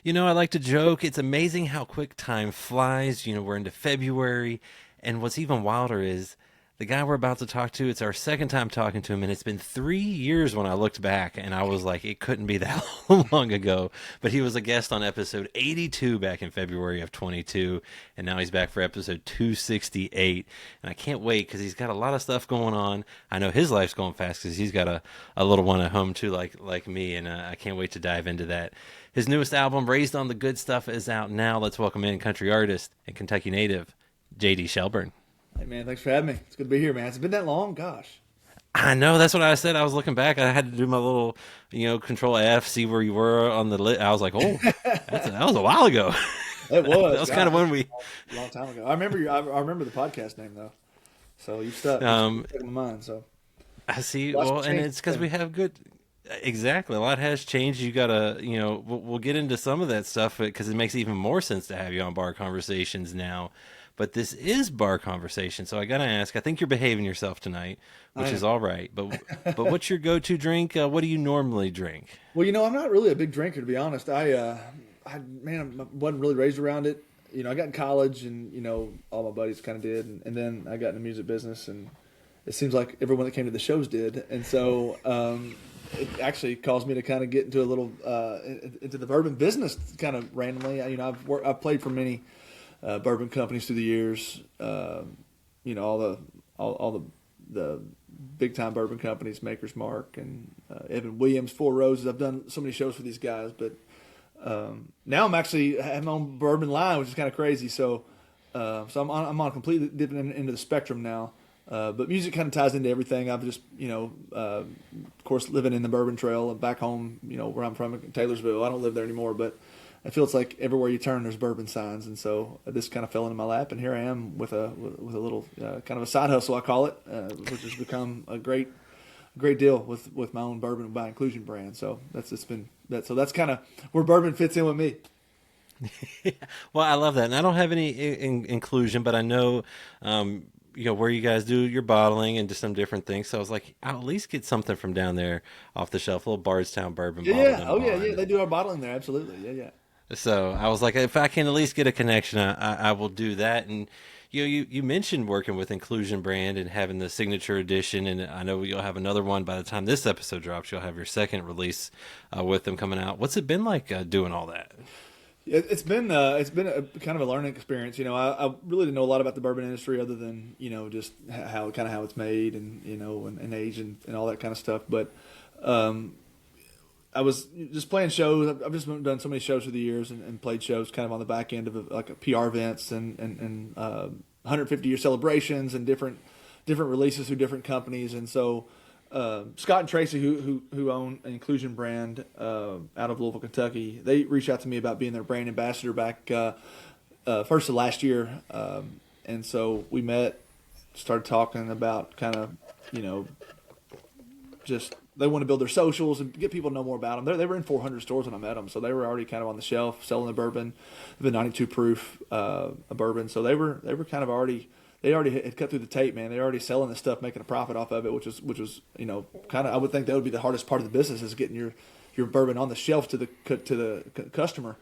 I like to joke. It's amazing how quick time flies. We're into February. And what's even wilder is the guy we're about to talk to, it's our second time talking to him. And it's been 3 years when I looked back and I was like, it couldn't be that long ago. But he was a guest on episode 82 back in February of 22. And now he's back for episode 268. And I can't wait because he's got a lot of stuff going on. I know his life's going fast because he's got a little one at home too, like me. And I can't wait to dive into that. His newest album, Raised on the Good Stuff, is out now. Let's welcome in country artist and Kentucky native, JD Shelburne. Hey man, thanks for having me. It's good to be here, man. It's been that long, gosh. I know, that's what I said. I was looking back. I had to do my little, control F, see where you were on the list. I was like, oh, that was a while ago. It That was. was kind God, of when we. a long time ago. I remember I remember the podcast name though. So you stuck. Um, Stuck in my mind. So I see. lots Well, of and change. it's because we have good. Exactly. A lot has changed. You got to, we'll get into some of that stuff because it makes even more sense to have you on Bar Conversations now. But this is Bar Conversation. So I got to ask, I think you're behaving yourself tonight, I which is am. all right. But what's your go-to drink? What do you normally drink? Well, I'm not really a big drinker to be honest. I wasn't really raised around it. I got in college and all my buddies kind of did, and then I got in the music business, and it seems like everyone that came to the shows did, and so it actually caused me to kind of get into a little into the bourbon business kind of randomly. I've played for many bourbon companies through the years. All the big time bourbon companies, Maker's Mark and Evan Williams, Four Roses. I've done so many shows for these guys, but now I'm actually having my own bourbon line, which is kind of crazy. So I'm on a completely different end of the spectrum now. But music kind of ties into everything. I've just, of course, living in the Bourbon Trail and back home, where I'm from, Taylorsville. I don't live there anymore, but I feel it's like everywhere you turn, there's bourbon signs. And so this kind of fell into my lap, and here I am with a little kind of a side hustle, I call it, which has become a great deal with my own bourbon by Inclusion brand. So it's been that. So that's kind of where bourbon fits in with me. Well, I love that. And I don't have any inclusion, but I know, where you guys do your bottling and just some different things. So I was like, I'll at least get something from down there off the shelf, a little Bardstown bourbon Yeah, bottled yeah, in oh yeah, yeah. bond. They do our bottling there, absolutely. Yeah, yeah. So I was like, if I can at least get a connection, I will do that. And you mentioned working with Inclusion Brand and having the signature edition, and I know you'll have another one by the time this episode drops. You'll have your second release with them coming out. What's it been like doing all that? It's been a kind of a learning experience. I really didn't know a lot about the bourbon industry other than just how it's made and and age and all that kind of stuff. But I was just playing shows. I've just done so many shows through the years and played shows kind of on the back end of like a PR events and 150-year celebrations and different releases through different companies. And so Scott and Tracy, who own an Inclusion brand out of Louisville, Kentucky, they reached out to me about being their brand ambassador back first of last year, and so we met, started talking about kind of just they want to build their socials and get people to know more about them. They were in 400 stores when I met them, so they were already kind of on the shelf selling the bourbon, the 92 proof a bourbon. So they were kind of already. They already had cut through the tape, man. They're already selling this stuff, making a profit off of it, which was kind of. I would think that would be the hardest part of the business is getting your bourbon on the shelf to the customer.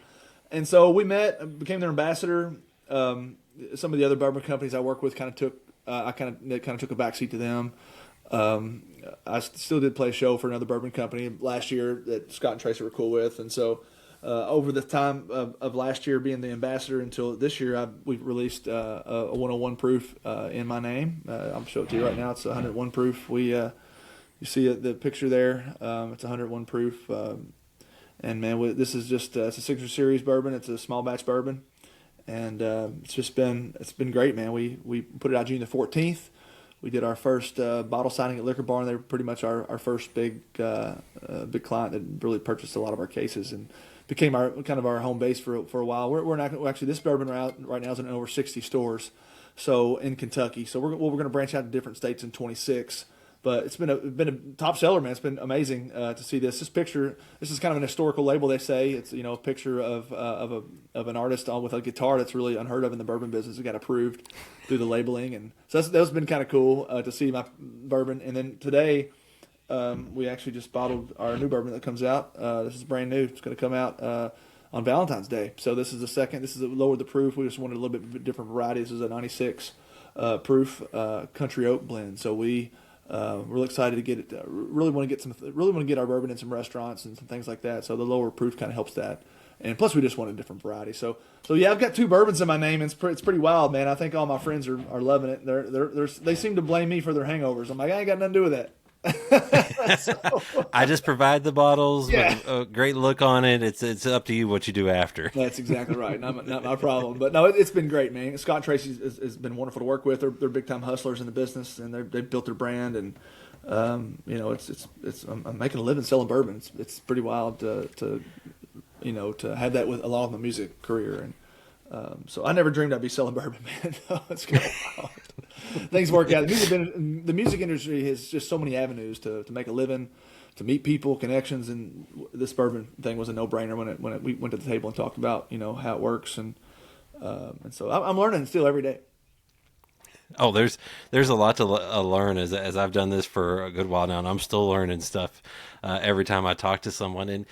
And so we met, became their ambassador. Some of the other bourbon companies I work with kind of took I kind of took a backseat to them. I still did play a show for another bourbon company last year that Scott and Tracy were cool with, and so over the time of last year being the ambassador until this year, we've released a 101 proof in my name. I'll show it to you right now. It's 101 proof. You see the picture there. It's 101 proof, and man, this is just it's a signature series bourbon. It's a small batch bourbon, and it's been great, man. We put it out June the 14th. We did our first bottle signing at Liquor Barn. They were pretty much our first big client that really purchased a lot of our cases and became our kind of our home base for a while. We're not actually this bourbon right now is in over 60 stores, so in Kentucky. So we're going to branch out to different states in 26. But it's been a top seller, man. It's been amazing to see this. This picture. This is kind of an historical label. They say it's a picture of an artist with a guitar that's really unheard of in the bourbon business. It got approved through the labeling, and so that's been kind of cool to see my bourbon. And then today, we actually just bottled our new bourbon that comes out. This is brand new. It's going to come out on Valentine's Day. So this is the second. This is lowered the proof. We just wanted a little bit different variety. This is a 96 proof country oak blend. So we're really excited to get it. Really want to get our bourbon in some restaurants and some things like that. So the lower proof kind of helps that. And plus, we just want a different variety. So yeah, I've got 2 bourbons in my name. It's pretty wild, man. I think all my friends are loving it. They seem to blame me for their hangovers. I'm like, I ain't got nothing to do with that. I just provide the bottles Yeah. with a great look on it. It's up to you what you do after. That's exactly right. Not my problem. But no, it's been great, man. Scott and Tracy has been wonderful to work with. They're big time hustlers in the business, and they've built their brand. And I'm making a living selling bourbon. It's pretty wild to have that along with my music career. And so I never dreamed I'd be selling bourbon, man. No, it's kind of wild. Things work out. The music industry has just so many avenues to make a living, to meet people, connections, and this bourbon thing was a no-brainer when we went to the table and talked about how it works, and so I'm learning still every day. Oh, there's a lot to learn as I've done this for a good while now, and I'm still learning stuff every time I talk to someone. And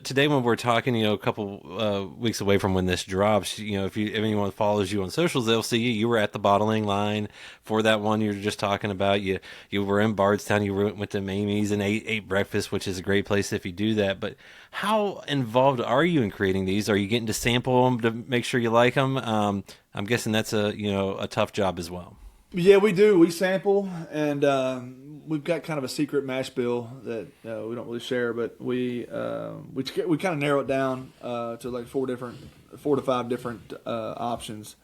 today when we're talking, a couple weeks away from when this drops, if anyone follows you on socials, they'll see you were at the bottling line for that one you were just talking about. You were in Bardstown. You went to Mamie's and ate breakfast, which is a great place if you do that. But how involved are you in creating these? Are you getting to sample them to make sure you like them? I'm guessing that's a tough job as well. Yeah, we do. We sample, and we've got kind of a secret mash bill that we don't really share, but we kind of narrow it down to like 4 to 5 different options,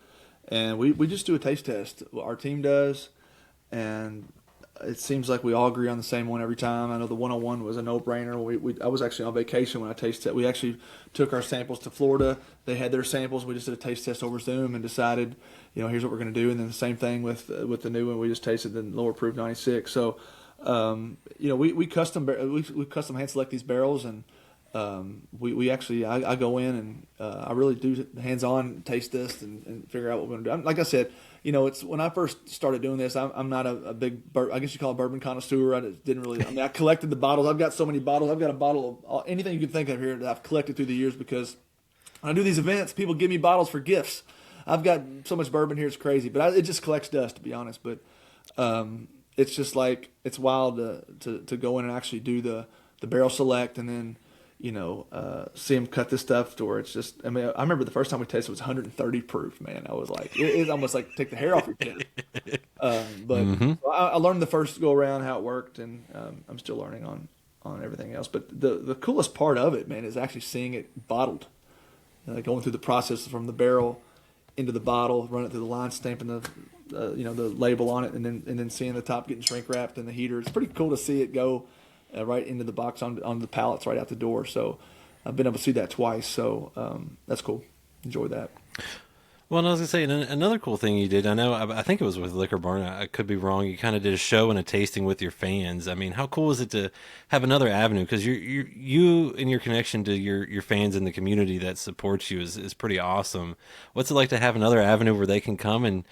and we just do a taste test. Our team does, and it seems like we all agree on the same one every time. I know the 101 was a no-brainer. I was actually on vacation when I tasted it. We actually took our samples to Florida. They had their samples. We just did a taste test over Zoom and decided, here's what we're going to do. And then the same thing with the new one. We just tasted the lower proof 96. So, we custom hand select these barrels, and we actually I go in and I really do hands-on taste this and figure out what we're going to do. Like I said, it's when I first started doing this, I'm not a big, I guess you call it bourbon connoisseur. I collected the bottles. I've got so many bottles. I've got a bottle of anything you can think of here that I've collected through the years, because when I do these events, people give me bottles for gifts. I've got so much bourbon here, it's crazy, but it just collects dust, to be honest. But it's just like, it's wild to go in and actually do the barrel select, and then see them cut this stuff to where it's just, I remember the first time we tasted it was 130 proof, man. I was like, it's almost like take the hair off your chin. But I learned the first go around how it worked, and I'm still learning on everything else. But the coolest part of it, man, is actually seeing it bottled, going through the process from the barrel into the bottle, run it through the line, stamping the label on it, and then seeing the top getting shrink wrapped in the heater. It's pretty cool to see it go right into the box on the pallets right out the door. So I've been able to see that twice. So that's cool. Enjoy that. Well, and I was going to say, another cool thing you did, I think it was with Liquor Barn, I could be wrong, you kind of did a show and a tasting with your fans. I mean, how cool is it to have another avenue? Because you and your connection to your fans and the community that supports you is pretty awesome. What's it like to have another avenue where they can come and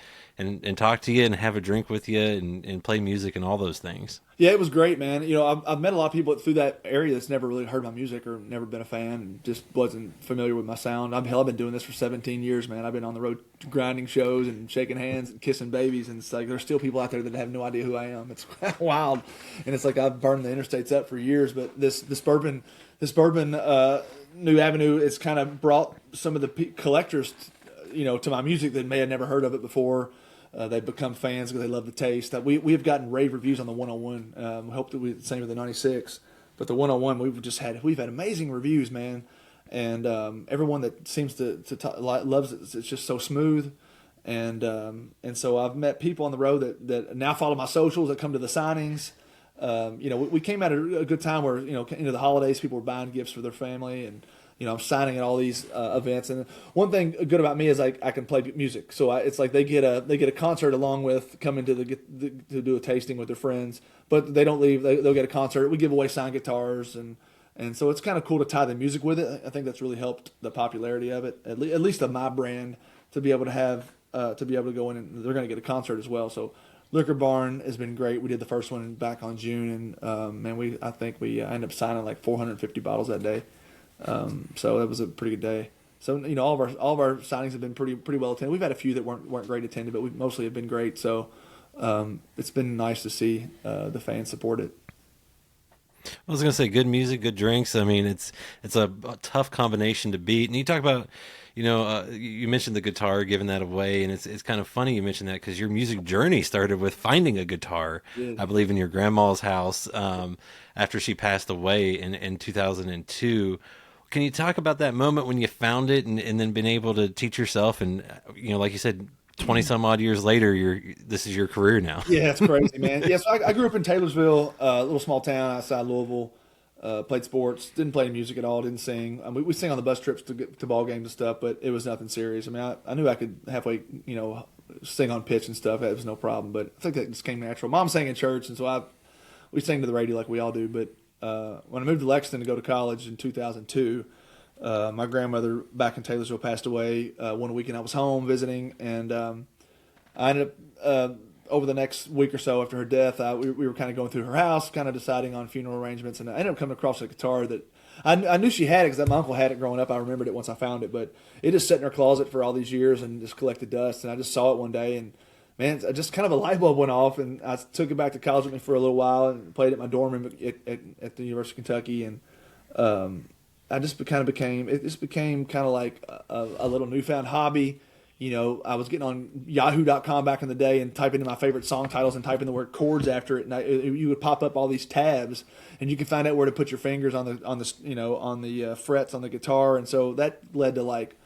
talk to you and have a drink with you and play music and all those things? Yeah, it was great, man. I've met a lot of people through that area that's never really heard my music or never been a fan and just wasn't familiar with my sound. I've been doing this for 17 years, man. I've been on the road grinding shows and shaking hands and kissing babies, and it's like there's still people out there that have no idea who I am. It's wild, and it's like I've burned the interstates up for years. But this bourbon new avenue, it's kind of brought some of the collectors, to my music that may have never heard of it before. They've become fans because they love the taste. We've gotten rave reviews on the 101. We hope that we the same with the 96, but the 101 we've had amazing reviews, man. And everyone that seems to loves it. It's just so smooth, and so I've met people on the road that now follow my socials, that come to the signings. We came at a good time where into the holidays, people were buying gifts for their family, and I'm signing at all these events. And one thing good about me is I can play music, so it's like they get a concert along with coming to to do a tasting with their friends. But they don't leave; they'll get a concert. We give away signed guitars, and so it's kind of cool to tie the music with it. I think that's really helped the popularity of it, at least of my brand, to be able to have to be able to go in, and they're going to get a concert as well. So Liquor Barn has been great. We did the first one back on June, and I think we ended up signing like 450 bottles that day. So that was a pretty good day. So all of our signings have been pretty well attended. We've had a few that weren't great attended, but we mostly have been great. So it's been nice to see the fans support it. I was gonna say good music, good drinks. I mean, it's a tough combination to beat. And you talk about, you mentioned the guitar, giving that away, and it's kind of funny you mentioned that because your music journey started with finding a guitar, Yeah. I believe, in your grandma's house after she passed away in 2002. Can you talk about that moment when you found it and then been able to teach yourself and like you said, 20 some odd years later, this is your career now. Yeah, it's crazy, man. Yeah, so I grew up in Taylorsville, a little small town outside Louisville. Played sports, didn't play music at all, didn't sing. I mean, we sing on the bus trips to get to ball games and stuff, but it was nothing serious. I mean, I knew I could halfway, sing on pitch and stuff. That was no problem. But I think that just came natural. Mom sang in church, and so we sang to the radio like we all do. But when I moved to Lexington to go to college in 2002, my grandmother back in Taylorsville passed away. One weekend I was home visiting, and I ended up over the next week or so after her death, we were kind of going through her house, kind of deciding on funeral arrangements, and I ended up coming across a guitar that I knew she had it because my uncle had it growing up. I remembered it once I found it, but it just sat in her closet for all these years and just collected dust. And I just saw it one day, and man, just kind of a light bulb went off, and I took it back to college with me for a little while and played at my dorm at the University of Kentucky, and I just became kind of like a little newfound hobby. I was getting on Yahoo.com back in the day and typing in my favorite song titles and typing the word chords after it, and you would pop up all these tabs, and you could find out where to put your fingers on the frets on the guitar, and so that led to like,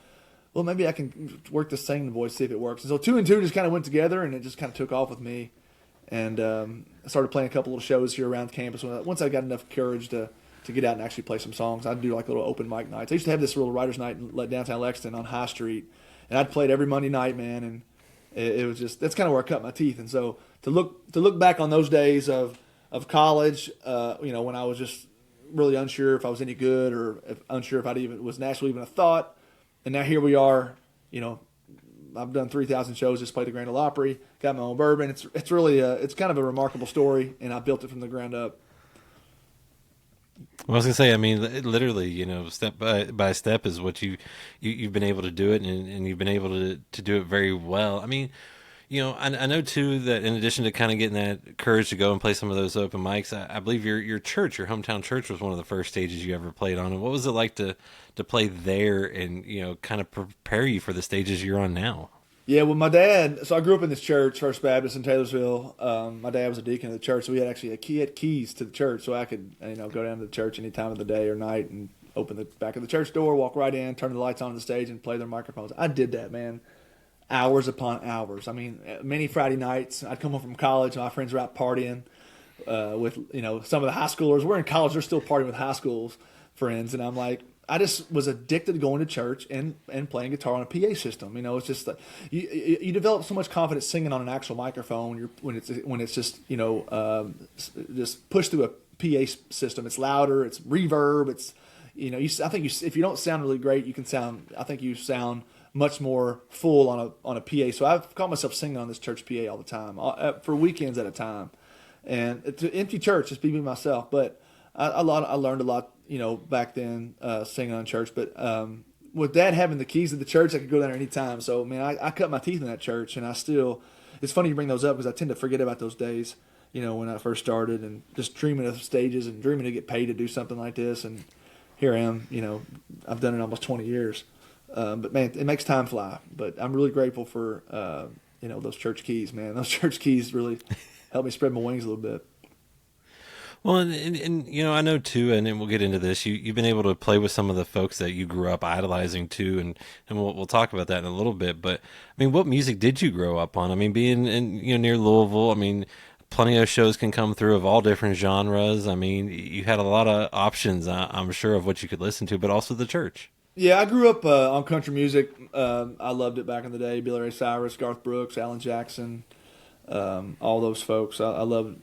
well, maybe I can work the singing voice, see if it works. And so two and two just kind of went together, and it just kind of took off with me, and I started playing a couple little shows here around campus. Once I got enough courage to get out and actually play some songs, I'd do like little open mic nights. I used to have this little writers' night in downtown Lexington on High Street. And I'd played every Monday night, man, and it was just, that's kind of where I cut my teeth. And so to look back on those days of college, when I was just really unsure if I was any good or unsure if was Nashville even a thought, and now here we are. I've done 3,000 shows, just played the Grand Ole Opry, got my own bourbon. It's really it's kind of a remarkable story, and I built it from the ground up. Well, I was gonna say, I mean, literally, step by step is what you've been able to do it, and you've been able to do it very well. I mean, I know too that in addition to kind of getting that courage to go and play some of those open mics, I believe your church, your hometown church, was one of the first stages you ever played on. And what was it like to play there, and kind of prepare you for the stages you're on now? Yeah, well, my dad. So I grew up in this church, First Baptist in Taylorsville. My dad was a deacon of the church, so we had keys to the church, so I could go down to the church any time of the day or night and open the back of the church door, walk right in, turn the lights on the stage, and play their microphones. I did that, man, hours upon hours. I mean, many Friday nights, I'd come home from college, and my friends were out partying with some of the high schoolers. We're in college; they're still partying with high schools friends, and I'm like, I just was addicted to going to church and playing guitar on a PA system. It's just like you develop so much confidence singing on an actual microphone when it's just just pushed through a PA system. It's louder, it's reverb, it's I think if you don't sound really great, I think you sound much more full on a PA. So I've caught myself singing on this church PA all the time for weekends at a time, and to empty church, just be me myself. But I learned a lot, back then, singing on church. But with Dad having the keys to the church, I could go down there anytime. So, man, I cut my teeth in that church, and it's funny you bring those up because I tend to forget about those days, when I first started and just dreaming of stages and dreaming to get paid to do something like this. And here I am, I've done it almost 20 years. But, man, it makes time fly. But I'm really grateful for, those church keys, man. Those church keys really helped me spread my wings a little bit. Well, and I know too, and then we'll get into this. You've been able to play with some of the folks that you grew up idolizing too, and we'll talk about that in a little bit. But I mean, what music did you grow up on? I mean, being in near Louisville, I mean, plenty of shows can come through of all different genres. I mean, you had a lot of options, I'm sure, of what you could listen to, but also the church. Yeah, I grew up on country music. I loved it back in the day. Billy Ray Cyrus, Garth Brooks, Alan Jackson, all those folks. I loved,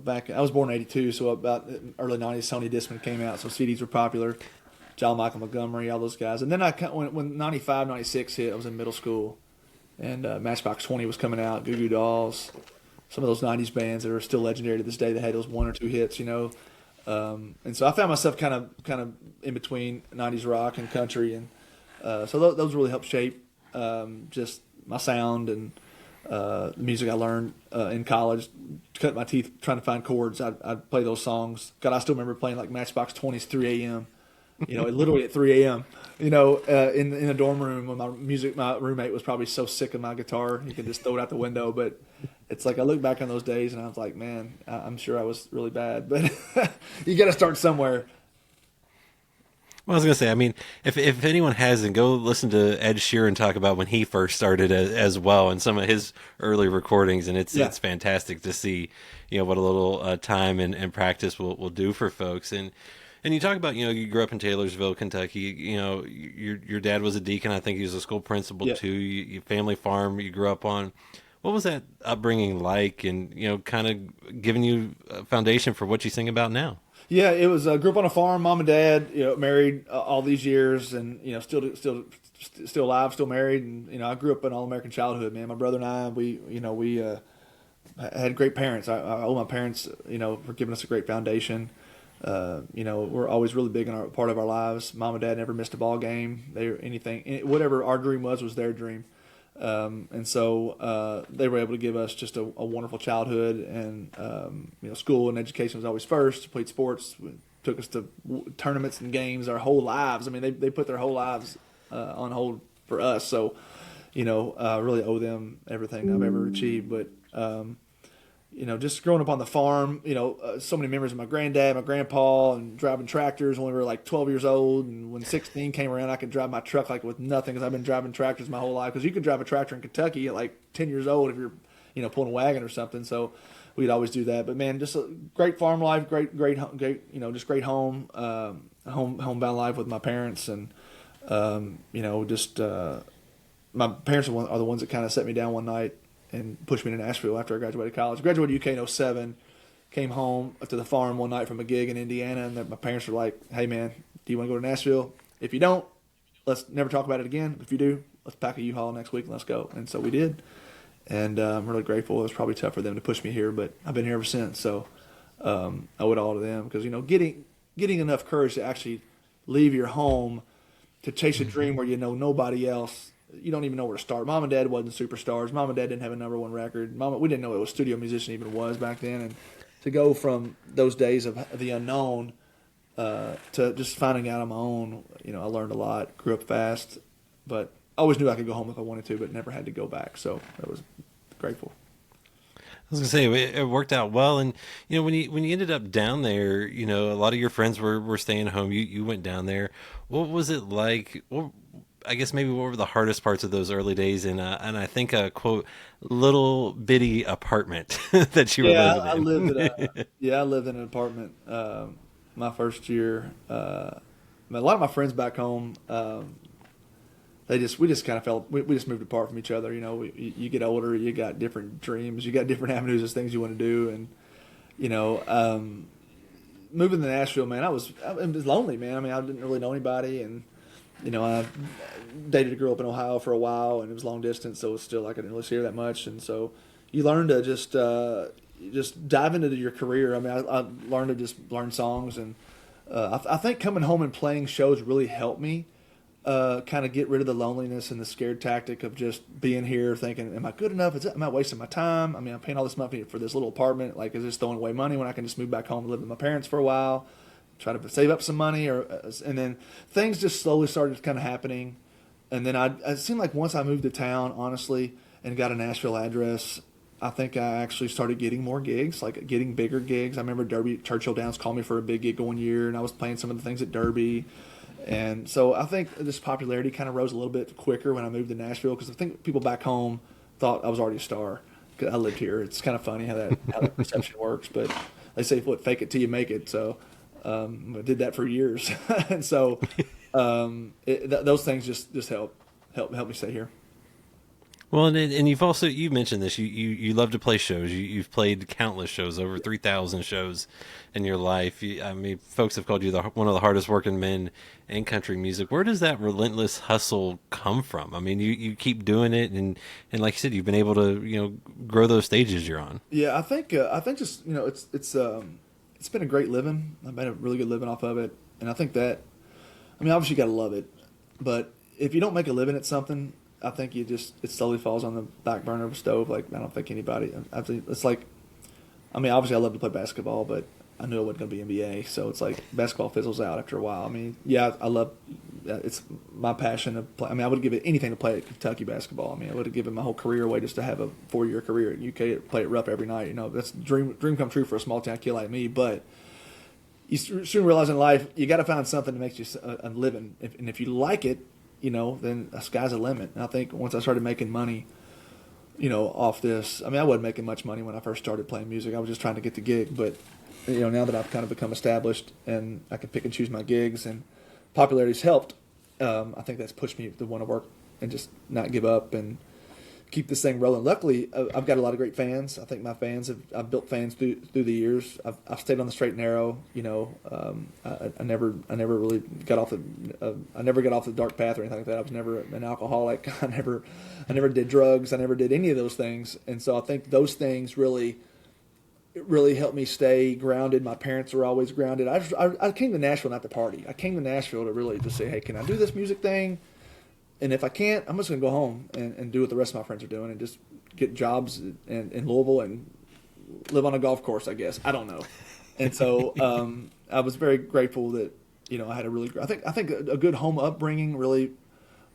back, I was born in 82, so about early 90s, Sony Discman came out, so CDs were popular. John Michael Montgomery, all those guys. And then when 95, 96 hit, I was in middle school, and Matchbox 20 was coming out, Goo Goo Dolls, some of those 90s bands that are still legendary to this day that had those one or two hits, And so I found myself kind of in between '90s rock and country, and so those really helped shape just my sound and the music I learned in college. Cut my teeth trying to find chords. I'd play those songs. God, I still remember playing like Matchbox 20s 3 a.m. Literally at 3 a.m. In the dorm room when my roommate was probably so sick of my guitar he could just throw it out the window. But it's like I look back on those days and I was like, man, I'm sure I was really bad, but you got to start somewhere. Well, I was gonna say, I mean, if anyone hasn't, go listen to Ed Sheeran talk about when he first started as well, and some of his early recordings, and Yeah, it's fantastic to see, what a little time and practice will do for folks. And you talk about, you grew up in Taylorsville, Kentucky. Your dad was a deacon. I think he was a school principal yeah. too. You family farm you grew up on. What was that upbringing like, and kind of giving you a foundation for what you sing about now? Yeah, it was. Grew up on a farm. Mom and dad, married all these years, and still alive, still married. And I grew up an all American childhood. Man, my brother and I, we had great parents. I owe my parents, for giving us a great foundation. We're always really big in our part of our lives. Mom and dad never missed a ball game. Whatever our dream was their dream. And so they were able to give us just a wonderful childhood, and school and education was always first. Played sports, took us to tournaments and games our whole lives. I mean, they put their whole lives on hold for us. So, I really owe them everything I've ever achieved. But just growing up on the farm, so many memories of my granddad, my grandpa, and driving tractors when we were like 12 years old. And when 16 came around, I could drive my truck like with nothing because I've been driving tractors my whole life. Because you could drive a tractor in Kentucky at like 10 years old if you're, pulling a wagon or something. So we'd always do that. But man, just a great farm life, great, just great homebound life with my parents. And, my parents are the ones that kind of set me down one night and pushed me to Nashville after I graduated college. I graduated UK in '07, came home to the farm one night from a gig in Indiana, and my parents were like, hey, man, do you want to go to Nashville? If you don't, let's never talk about it again. If you do, let's pack a U-Haul next week and let's go. And so we did, and I'm really grateful. It was probably tough for them to push me here, but I've been here ever since. So I owe it all to them because, getting enough courage to actually leave your home to chase a dream where nobody else. You don't even know where to start. Mom and dad wasn't superstars. Mom and dad didn't have a number one record. We didn't know what a studio musician even was back then. And to go from those days of the unknown to just finding out on my own, I learned a lot. Grew up fast, but I always knew I could go home if I wanted to, but never had to go back. So I was grateful. I was gonna say it worked out well, and when you ended up down there, a lot of your friends were staying home. You went down there. What was it like? I guess maybe what were the hardest parts of those early days and I think a quote little bitty apartment that you were Yeah, living I lived in in. I lived in an apartment my first year. A lot of my friends back home, we just kind of we just moved apart from each other. You get older, you got different dreams, you got different avenues of things you want to do, and moving to Nashville, man, it was lonely, man. I mean, I didn't really know anybody, and I dated a girl up in Ohio for a while, and it was long distance, so it was still I couldn't really see her that much, and so you learn to just dive into your career. I mean, I learned to just learn songs, and I think coming home and playing shows really helped me kind of get rid of the loneliness and the scared tactic of just being here thinking, am I good enough? Am I wasting my time? I mean, I'm paying all this money for this little apartment. Like, is this throwing away money when I can just move back home and live with my parents for a while, try to save up some money? And then things just slowly started kind of happening. And then it seemed like once I moved to town, honestly, and got a Nashville address, I think I actually started getting more gigs, like getting bigger gigs. I remember Churchill Downs called me for a big gig one year, and I was playing some of the things at Derby. And so I think this popularity kind of rose a little bit quicker when I moved to Nashville because I think people back home thought I was already a star. 'Cause I lived here. It's kind of funny how that perception works, but they say, "What, fake it till you make it." So I did that for years, and so those things just help me stay here. Well, and you've mentioned this. You love to play shows. You've played countless shows, over 3,000 shows in your life. I mean, folks have called you one of the hardest working men in country music. Where does that relentless hustle come from? I mean, you keep doing it, and like you said, you've been able to grow those stages you're on. Yeah, I think just it's it's been a great living. I've made a really good living off of it, and I think that, I mean, obviously you got to love it, but if you don't make a living at something, I think it slowly falls on the back burner of a stove. Like, I don't think anybody. It's like, I mean, obviously I love to play basketball, but I knew I wasn't going to be NBA, so it's like basketball fizzles out after a while. I mean, yeah, I love. It's my passion to play. I mean, I would give it anything to play at Kentucky basketball. I mean, I would have given my whole career away just to have a 4-year career at UK, play at Rupp every night. You know, that's dream come true for a small town kid like me. But you soon realize in life you got to find something that makes you a living, and if you like it, you know, then the sky's the limit. And I think once I started making money, you know, off this, I mean, I wasn't making much money when I first started playing music. I was just trying to get the gig, but you know, now that I've kind of become established and I can pick and choose my gigs and popularity's helped, I think that's pushed me to want to work and just not give up and keep this thing rolling. Luckily, I've got a lot of great fans. I think my fans I've built fans through the years. I've stayed on the straight and narrow. You know, I never really got off the dark path or anything like that. I was never an alcoholic. I never did drugs. I never did any of those things. And so I think those things really helped me stay grounded. My parents were always grounded. I came to Nashville not to party. I came to Nashville to really just say, hey, can I do this music thing? And if I can't, I'm just going to go home and do what the rest of my friends are doing and just get jobs in Louisville and live on a golf course, I guess. I don't know. And so I was very grateful that, you know, I had I think a good home upbringing really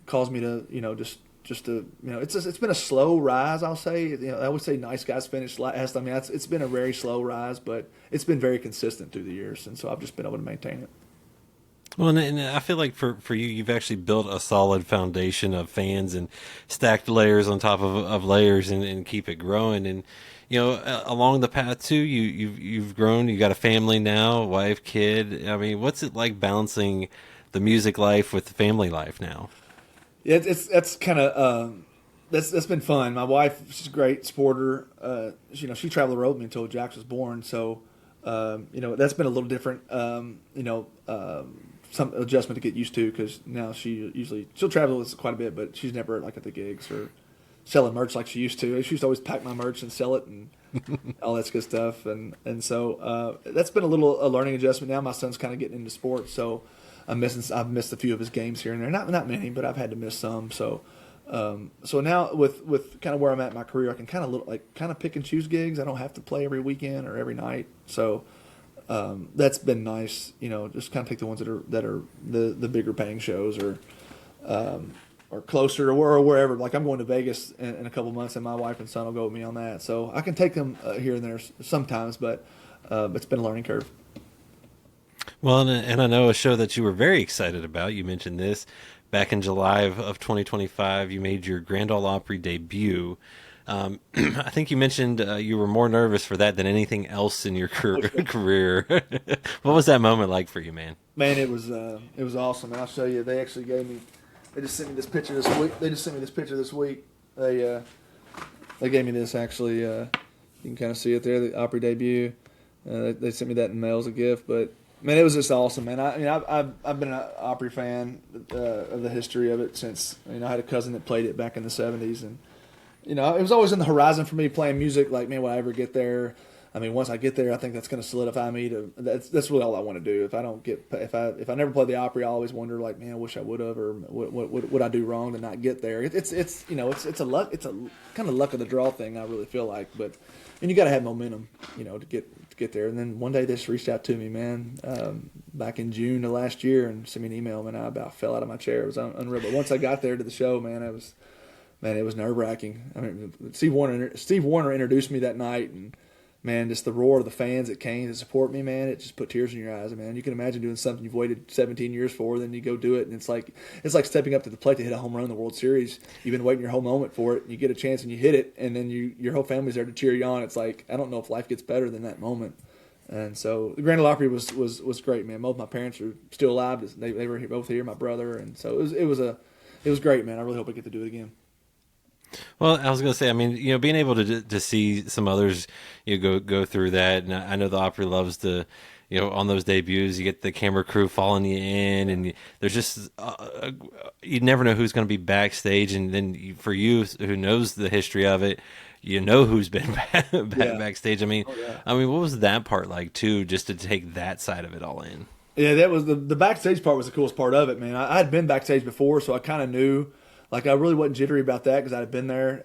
caused me to, you know, just to, you know, it's been a slow rise, I'll say. You know, I always say nice guys finish last. I mean, it's been a very slow rise, but it's been very consistent through the years. And so I've just been able to maintain it. Well, and I feel like for you, you've actually built a solid foundation of fans and stacked layers on top of layers and keep it growing. And, you know, along the path too, you've grown, you got a family now, wife, kid. I mean, what's it like balancing the music life with the family life now? Yeah, that's kind of that's been fun. My wife, she's a great supporter. You know, she traveled the road with me until Jax was born. So, you know, that's been a little different. You know, some adjustment to get used to because now she'll travel with us quite a bit, but she's never like at the gigs or selling merch like she used to. She used to always pack my merch and sell it and all that good stuff. And so that's been a learning adjustment. Now my son's kind of getting into sports, so I've missed a few of his games here and there. Not many, but I've had to miss some. So so now with kind of where I'm at in my career, I can kind of pick and choose gigs. I don't have to play every weekend or every night. So that's been nice. You know, just kind of pick the ones that are the bigger paying shows or closer or wherever. Like I'm going to Vegas in a couple months, and my wife and son will go with me on that. So I can take them here and there sometimes, but it's been a learning curve. Well, and I know a show that you were very excited about. You mentioned this back in July of 2025. You made your Grand Ole Opry debut. I think you mentioned you were more nervous for that than anything else in your career. What was that moment like for you, man? Man, it was awesome. And I'll show you. They actually they just sent me this picture this week. They gave me this actually. You can kind of see it there, the Opry debut. They sent me that in mail as a gift, but man, it was just awesome, man. I've been an Opry fan of the history of it since, you know, I had a cousin that played it back in the 70s, and you know, it was always in the horizon for me playing music. Like, man, will I ever get there? I mean, once I get there, I think that's going to solidify me to. That's really all I want to do. If I never play the Opry, I always wonder, like, man, I wish I would have, or what would I do wrong to not get there? It's you know, it's a kind of luck of the draw thing. I really feel like, and you got to have momentum, you know, to get there. And then one day they just reached out to me, man, back in June of last year, and sent me an email, and I about fell out of my chair. It was unreal. But once I got there to the show, man, it was nerve-wracking. I mean, Steve Warner introduced me that night, and man, just the roar of the fans that came to support me, man, it just put tears in your eyes, man. You can imagine doing something you've waited 17 years for, then you go do it, and it's like stepping up to the plate to hit a home run in the World Series. You've been waiting your whole moment for it, and you get a chance and you hit it, and then your whole family's there to cheer you on. It's like, I don't know if life gets better than that moment. And so the Grand Ole Opry was great, man. Both my parents are still alive. They were both here, my brother, and so it was great, man. I really hope I get to do it again. Well, I was going to say, I mean, you know, being able to see some others, you know, go through that, and I know the Opry loves to, you know, on those debuts, you get the camera crew following you in, and there's just you never know who's going to be backstage, and then for you who knows the history of it, you know who's been Yeah. backstage. Oh yeah. I mean, what was that part like too? Just to take that side of it all in. Yeah, that was the backstage part was the coolest part of it, man. I had been backstage before, so I kind of knew. Like I really wasn't jittery about that because I had been there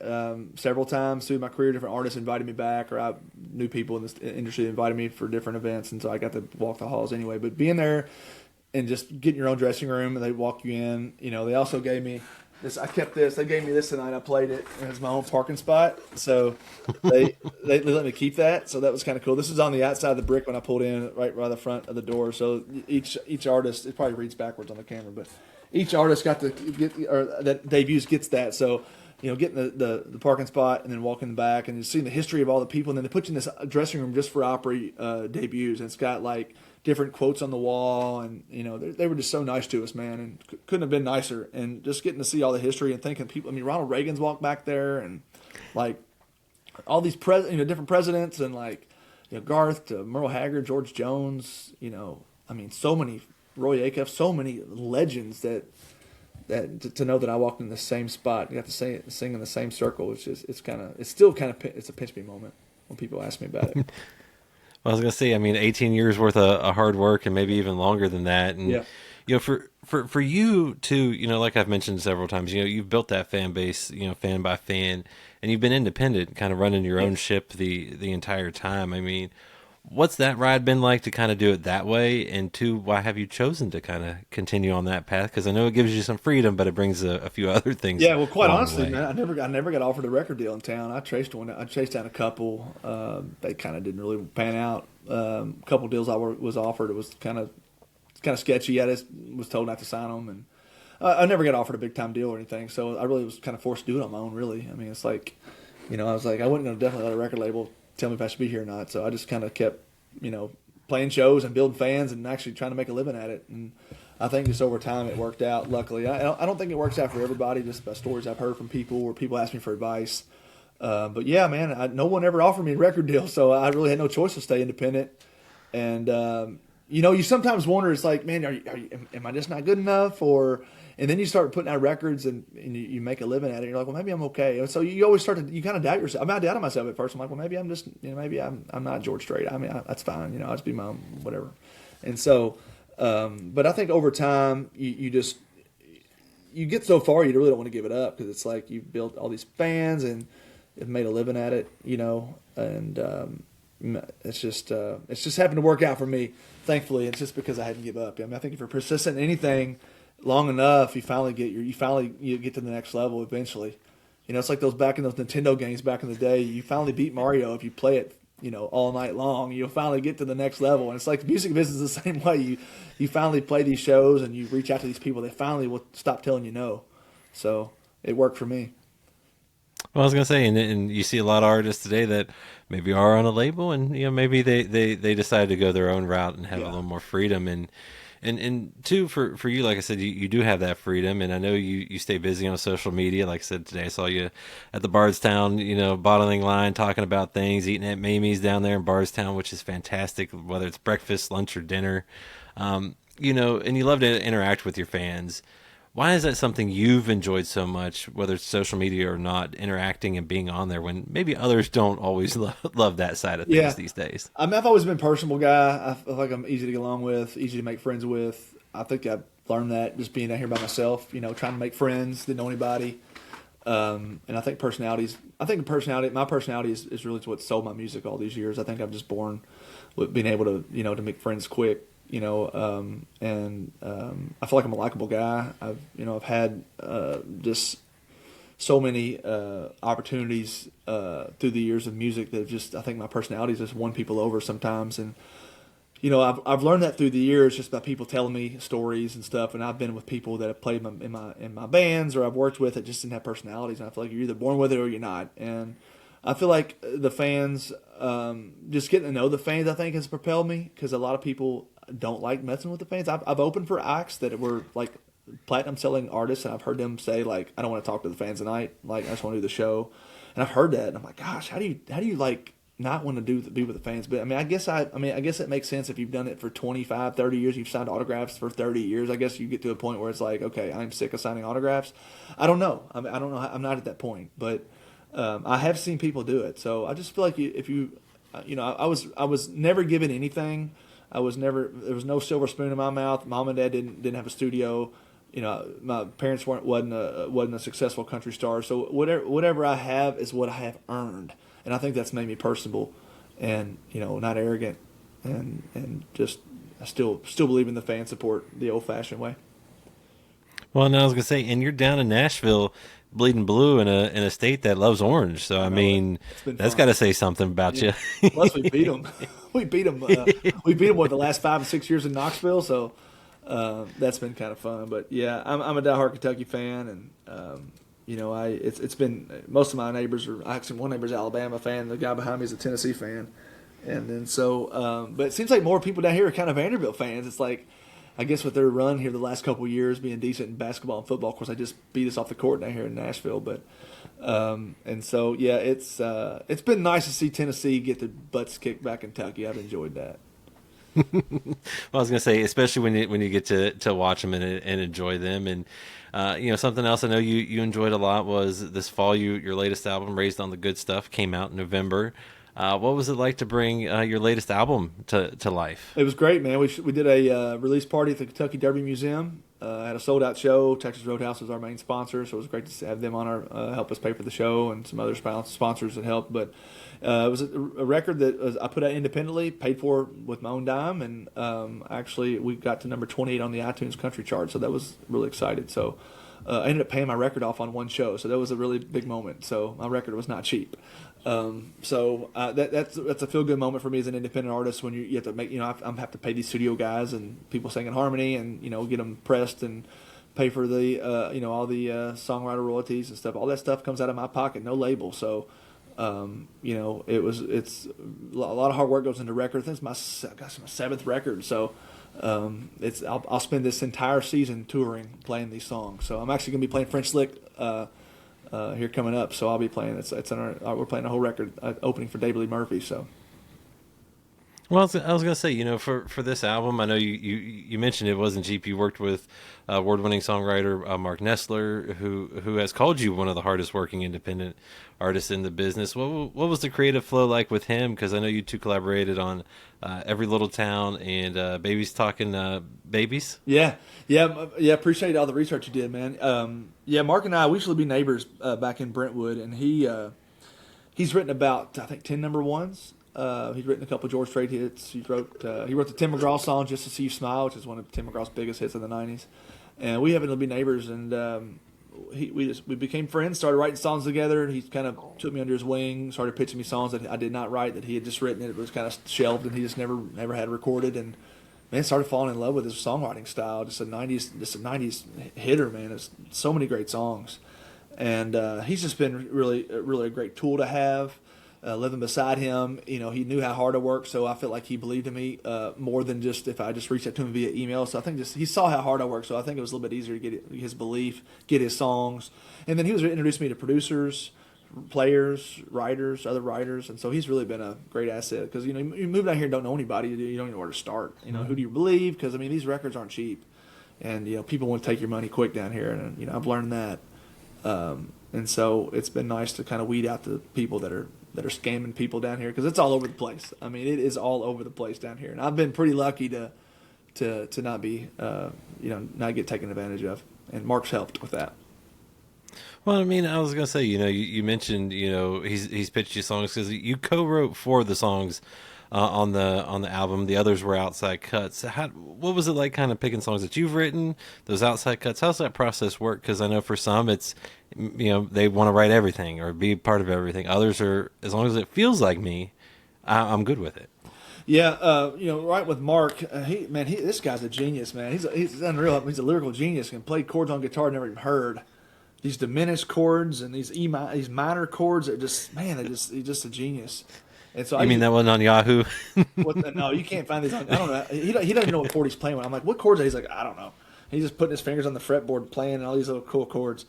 several times through my career. Different artists invited me back, or I knew people in this industry that invited me for different events, and so I got to walk the halls anyway. But being there and just getting your own dressing room, and they walk you in. You know, they also gave me this. I kept this. They gave me this tonight. I played it. It was my own parking spot, so they they let me keep that. So that was kind of cool. This is on the outside of the brick when I pulled in, right by the front of the door. So each artist, it probably reads backwards on the camera, but each artist got to get or that debuts gets that. So you know, getting the parking spot and then walking back and just seeing the history of all the people. And then they put you in this dressing room just for Opry debuts. And it's got like different quotes on the wall. And, you know, they were just so nice to us, man. And couldn't have been nicer. And just getting to see all the history and thinking people, I mean, Ronald Reagan's walked back there and like all these different presidents and like, you know, Garth to Merle Haggard, George Jones, you know, I mean, so many, Roy Acuff, so many legends that to know that I walked in the same spot, you got to sing in the same circle. It's still kind of it's a pinch me moment when people ask me about it. Well, I was gonna say, I mean, 18 years worth of hard work, and maybe even longer than that. And Yeah, you know, for you too, you know, like I've mentioned several times, you know, you've built that fan base, you know, fan by fan, and you've been independent, kind of running your own yeah. ship the entire time. I mean, what's that ride been like to kind of do it that way? And two, why have you chosen to kind of continue on that path? Because I know it gives you some freedom, but it brings a few other things Yeah, well, quite along the honestly, way. man, I never got offered a record deal in town. I chased one. I chased down a couple. They kind of didn't really pan out. A couple deals was offered. It was kind of sketchy. I just was told not to sign them, and I never got offered a big time deal or anything. So I really was kind of forced to do it on my own. Really, I mean, it's like, you know, I was like, I wasn't going to definitely let a record label tell me if I should be here or not. So I just kind of kept, you know, playing shows and building fans and actually trying to make a living at it. And I think just over time it worked out. Luckily, I don't think it works out for everybody. Just by stories I've heard from people where people ask me for advice. But yeah, man, no one ever offered me a record deal, so I really had no choice to stay independent. And you know, you sometimes wonder, it's like, man, am I just not good enough? And then you start putting out records and you make a living at it. You're like, well, maybe I'm okay. And so you always you kind of doubt yourself. I mean, I doubted myself at first. I'm like, well, maybe I'm just, you know, maybe I'm not George Strait. I mean, that's fine. You know, I'll just be my own, whatever. And so, but I think over time, you get so far, you really don't want to give it up because it's like you've built all these fans and have made a living at it, you know, and it's just happened to work out for me. Thankfully, it's just because I hadn't give up. I mean, I think if you're persistent in anything long enough, you get to the next level eventually. You know, it's like back in those Nintendo games back in the day. You finally beat Mario if you play it, you know, all night long. You'll finally get to the next level. And it's like the music business is the same way. You finally play these shows and you reach out to these people. They finally will stop telling you no. So it worked for me. Well, I was gonna say, and you see a lot of artists today that maybe are on a label, and you know maybe they decide to go their own route and have a Yeah. little more freedom, and two for you, like I said, you do have that freedom, and I know you stay busy on social media. Like I said today, I saw you at the Bardstown, you know, bottling line, talking about things, eating at Mamie's down there in Bardstown, which is fantastic, whether it's breakfast, lunch, or dinner. You know, and you love to interact with your fans. Why is that something you've enjoyed so much, whether it's social media or not, interacting and being on there when maybe others don't always love that side of things Yeah. these days? I mean, I've always been a personable guy. I feel like I'm easy to get along with, easy to make friends with. I think I've learned that just being out here by myself, you know, trying to make friends, didn't know anybody. And I think my personality is really what sold my music all these years. I think I'm just born with being able to, you know, to make friends quick, you know, I feel like I'm a likable guy. I've had just so many opportunities through the years of music that I think my personality has just won people over sometimes. And you know, I've learned that through the years just by people telling me stories and stuff. And I've been with people that have played in my bands or I've worked with that just didn't have personalities. And I feel like you're either born with it or you're not. And I feel like the fans, just getting to know the fans, I think has propelled me because a lot of people don't like messing with the fans. I've opened for acts that were like platinum selling artists, and I've heard them say like, "I don't want to talk to the fans tonight. Like, I just want to do the show." And I've heard that, and I'm like, "Gosh, how do you like not want to be with the fans?" But I mean, I guess it makes sense if you've done it for 25, 30 years. You've signed autographs for 30 years. I guess you get to a point where it's like, okay, I'm sick of signing autographs. I don't know. I don't know. I'm not at that point, but I have seen people do it. So I just feel like if you, I was never given anything. I was never there was no silver spoon in my mouth. Mom and Dad didn't have a studio. My parents wasn't a successful country star. So whatever I have is what I have earned, and I think that's made me personable, and not arrogant, and just I still believe in the fan support the old fashioned way. Well, and I was gonna say, and you're down in Nashville, bleeding blue in a state that loves orange. So I I know mean, it's been that's fun. got to say something about Yeah. you. Plus, we beat them. We beat them. We beat them the last 5 and 6 years in Knoxville. So that's been kind of fun. But yeah, I'm a diehard Kentucky fan, and it's been most of my neighbors are actually one neighbor's Alabama fan. The guy behind me is a Tennessee fan, and then but it seems like more people down here are kind of Vanderbilt fans. It's like I guess with their run here the last couple of years being decent in basketball and football. Of course, I just beat us off the court down here in Nashville, but. And so yeah, it's been nice to see Tennessee get their butts kicked by Kentucky. I've enjoyed that. Well, I was gonna say, especially when you get to watch them and enjoy them, and something else I know you enjoyed a lot was this fall. Your latest album, Raised on the Good Stuff, came out in November. What was it like to bring your latest album to life? It was great, man. We did a release party at the Kentucky Derby Museum. Had a sold out show. Texas Roadhouse was our main sponsor, so it was great to have them on our help us pay for the show, and some other sponsors that helped. But it was a record that I put out independently, paid for with my own dime, and actually we got to number 28 on the iTunes country chart, so that was really excited. So I ended up paying my record off on one show, so that was a really big moment. So my record was not cheap. That's a feel good moment for me as an independent artist when you have to make I have to pay these studio guys and people sing in harmony and get them pressed and pay for the all the songwriter royalties and stuff. All that stuff comes out of my pocket, no label. So it's a lot of hard work goes into record. I think it's my seventh record. So I'll spend this entire season touring playing these songs. So I'm actually gonna be playing French Lick. Here coming up, so I'll be playing. We're playing a whole record opening for David Lee Murphy. So, Well, I was gonna say, for this album, I know you mentioned it wasn't cheap. You worked with award-winning songwriter Mark Nesler, who has called you one of the hardest working independent artists in the business. What was the creative flow like with him? Because I know you two collaborated on Every Little Town and Babies Talking Babies. yeah. Appreciate all the research you did, man. Mark and I we used to be neighbors back in Brentwood, and he's written about I think 10 number ones. He's written a couple of George Strait hits. He wrote the Tim McGraw song "Just to See You Smile," which is one of Tim McGraw's biggest hits in the '90s. And we happened to be neighbors, and we became friends. Started writing songs together. He kind of took me under his wing. Started pitching me songs that I did not write, that he had just written. It was kind of shelved, and he just never had recorded. And man, started falling in love with his songwriting style. Just a '90s hitter, man. There's so many great songs, and he's just been really a great tool to have. Living beside him, he knew how hard I worked, so I felt like he believed in me more than just if I just reached out to him via email. So I think he saw how hard I worked, so I think it was a little bit easier to get his belief, get his songs, and then he was introduced me to producers, players, writers, other writers, and so he's really been a great asset because you move down here and don't know anybody, you don't even know where to start. Who do you believe? Because these records aren't cheap, and people want to take your money quick down here, and I've learned that. And so it's been nice to kind of weed out the people that are scamming people down here because it's all over the place. It is all over the place down here, and I've been pretty lucky to not be not get taken advantage of, and Mark's helped with that. Well, I was gonna say, you mentioned, he's pitched you songs because you co-wrote 4 of the songs on the album. The others were outside cuts. What was it like, kind of picking songs that you've written, those outside cuts? How's that process work? Because I know for some, it's they want to write everything or be part of everything. Others are, as long as it feels like me, I'm good with it. Yeah, right with Mark, this guy's a genius, man. He's unreal. He's a lyrical genius. Can play chords on guitar I've never even heard. These diminished chords and these minor chords are he's just a genius. And so That one on Yahoo? No, you can't find these. I don't know. He doesn't even know what chord he's playing with. I'm like, what chords are? He's like, I don't know. He's just putting his fingers on the fretboard, playing all these little cool chords.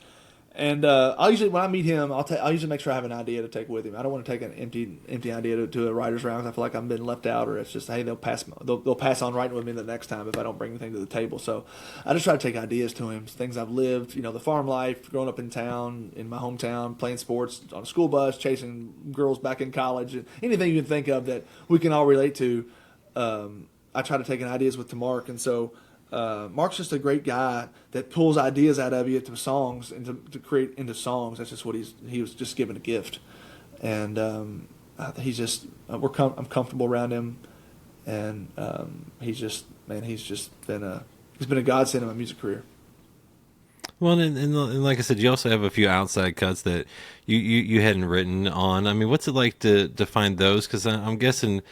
And I usually, when I meet him, I usually make sure I have an idea to take with him. I don't want to take an empty idea to a writer's round 'cause I feel like I'm been left out, or it's just, hey, they'll pass on writing with me the next time if I don't bring anything to the table. So I just try to take ideas to him, things I've lived, the farm life, growing up in town, in my hometown, playing sports on a school bus, chasing girls back in college, anything you can think of that we can all relate to. I try to take ideas to Mark, and so. Mark's just a great guy that pulls ideas out of you to songs and to create into songs. That's just what he was just given a gift, and he's just I'm comfortable around him, and he's just been a godsend in my music career. Well, and like I said, you also have a few outside cuts that you hadn't written on. I mean, what's it like to find those? Because I'm guessing.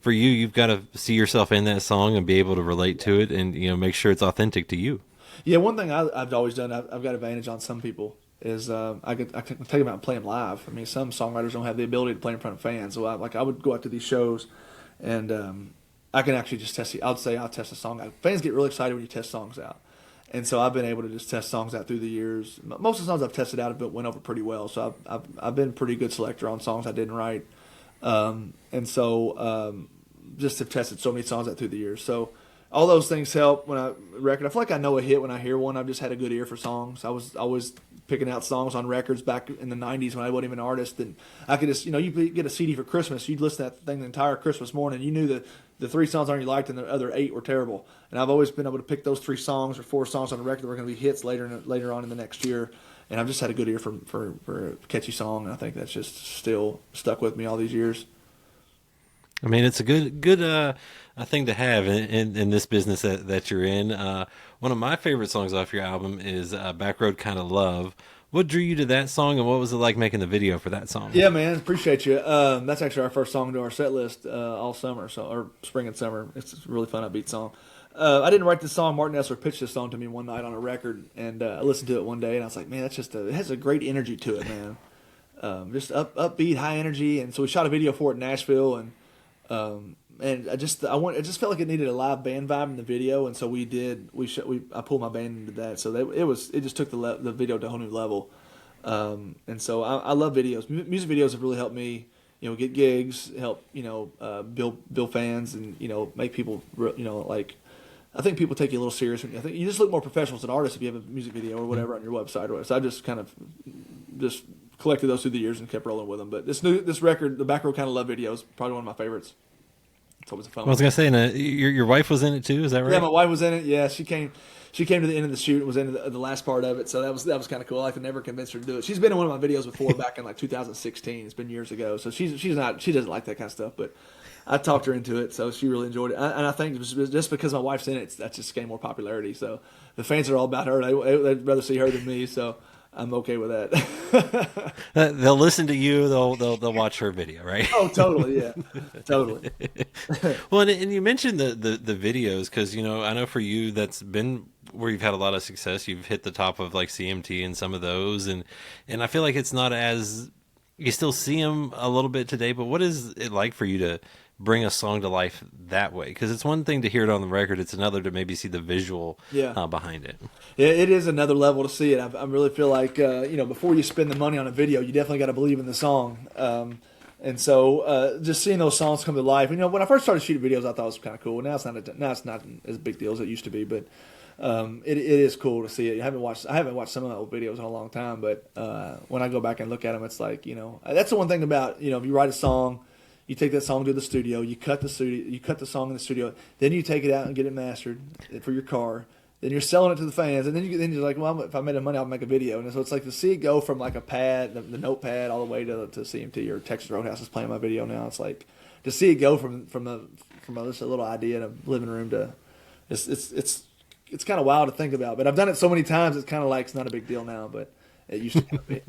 For you, you've got to see yourself in that song and be able to relate to it, and make sure it's authentic to you. Yeah, one thing I've always done, I've got advantage on some people is I can take them out and play them live. I mean, some songwriters don't have the ability to play in front of fans, so I would go out to these shows, and I can actually just test. I'll test a song out. Fans get really excited when you test songs out, and so I've been able to just test songs out through the years. Most of the songs I've tested out have went over pretty well, so I've been a pretty good selector on songs I didn't write. Just have tested so many songs out through the years. So all those things help when I record. I feel like I know a hit when I hear one. I've just had a good ear for songs. I was always picking out songs on records back in the 90s when I wasn't even an artist. And I could just, you get a CD for Christmas. You'd listen to that thing the entire Christmas morning. You knew the 3 songs on you liked and the other 8 were terrible. And I've always been able to pick those 3 songs or 4 songs on the record that were going to be hits later on in the next year. And I've just had a good ear for a catchy song. And I think that's just still stuck with me all these years. I mean, it's a good thing to have in this business that you're in. One of my favorite songs off your album is Back Road Kind of Love. What drew you to that song, and what was it like making the video for that song? Yeah, man, appreciate you. That's actually our first song to our set list all summer, or spring and summer. It's a really fun, upbeat song. I didn't write this song. Mark Nesler pitched this song to me one night on a record, and I listened to it one day, and I was like, man, it has a great energy to it, man. Just upbeat, high energy, and so we shot a video for it in Nashville, and I just felt like it needed a live band vibe in the video, and so I pulled my band into that. So it just took the video to a whole new level. And so I love videos. Music videos have really helped me, get gigs, help build fans, and make people I think people take you a little serious. I think you just look more professional as an artist if you have a music video or whatever on your website. So I just kind of collected those through the years and kept rolling with them. But this record, the Back Row Kind of Love video, is probably one of my favorites. It's always a fun one. I was gonna say, your wife was in it too. Is that right? Yeah, my wife was in it. Yeah, she came to the end of the shoot and was in the last part of it. So that was kind of cool. I could never convince her to do it. She's been in one of my videos before back in 2016. It's been years ago. So she doesn't like that kind of stuff. But I talked her into it, so she really enjoyed it. And I think just because my wife's in it, that's just gained more popularity. So the fans are all about her. They'd rather see her than me. So I'm okay with that. They'll listen to you. They'll watch her video, right? Oh, totally. Yeah, totally. Well, and you mentioned the videos because I know for you that's been where you've had a lot of success. You've hit the top of CMT and some of those, and I feel like it's not as you still see them a little bit today. But what is it like for you to bring a song to life that way? Because it's one thing to hear it on the record, it's another to maybe see the visual behind it. Yeah, it is another level to see it. I really feel like before you spend the money on a video, you definitely got to believe in the song. And so just seeing those songs come to life. When I first started shooting videos, I thought it was kind of cool. Now it's not as big deal as it used to be, but it is cool to see it. I haven't watched some of my old videos in a long time, but when I go back and look at them, it's like that's the one thing about if you write a song. You take that song to the studio. You cut the song in the studio. Then you take it out and get it mastered for your car. Then you're selling it to the fans, and then you're like, well, if I made the money, I'll make a video. And so it's like to see it go from a pad, the notepad, all the way to CMT or Texas Roadhouse is playing my video now. It's like to see it go from just a little idea in a living room to it's kind of wild to think about. But I've done it so many times, it's kind of like it's not a big deal now, but it used to kind of be.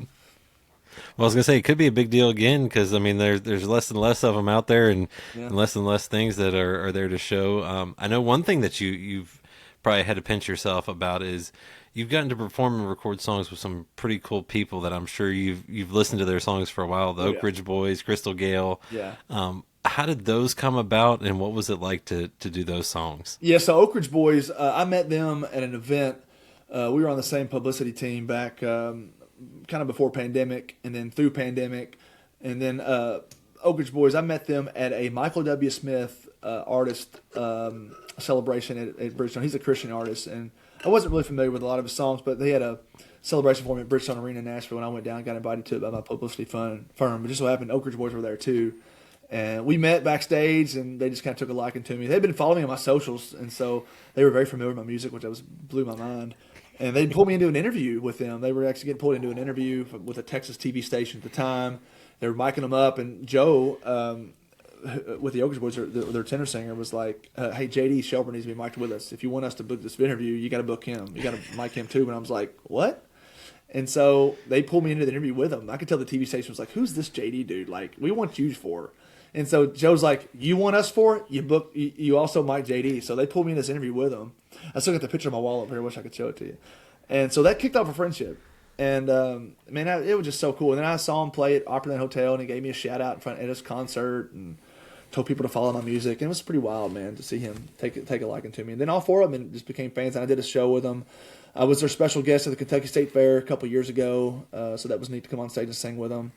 Well, I was gonna say it could be a big deal again because there's less and less of them out there, and less and less things that are there to show. I know one thing that you've probably had to pinch yourself about is you've gotten to perform and record songs with some pretty cool people that I'm sure you've listened to their songs for a while. The Oak Ridge Boys, Crystal Gayle. Yeah. How did those come about, and what was it like to do those songs? Yeah, so Oak Ridge Boys, I met them at an event. We were on the same publicity team back. kind of before pandemic, and then through pandemic, and then Oak Ridge Boys. I met them at a Michael W. Smith artist celebration at Bridgestone. He's a Christian artist, and I wasn't really familiar with a lot of his songs, but they had a celebration for me at Bridgestone Arena in Nashville, and I went down and got invited to it by my publicity firm. But just so happened, Oak Ridge Boys were there too. And we met backstage, and they just kind of took a liking to me. They'd been following me on my socials, and so they were very familiar with my music, which blew my mind. And they pulled me into an interview with them. They were actually getting pulled into an interview with a Texas TV station at the time. They were micing them up, and Joe, with the Oak Ridge Boys, their tenor singer, was like, "Hey, JD Shelburne needs to be mic'd with us. If you want us to book this interview, you got to book him. You got to mic him too." And I was like, "What?" And so they pulled me into the interview with them. I could tell the TV station was like, "Who's this JD dude? Like, we want you for." And so Joe's like, "You want us for it? You also mic JD." So they pulled me in this interview with them. I still got the picture on my wall up here. I wish I could show it to you. And so that kicked off a friendship. And it was just so cool. And then I saw him play at Opryland Hotel, and he gave me a shout out in front at his concert, and told people to follow my music. And it was pretty wild, man, to see him take a liking to me. And then all four of them just became fans, and I did a show with them. I was their special guest at the Kentucky State Fair a couple years ago, so that was neat to come on stage and sing with them.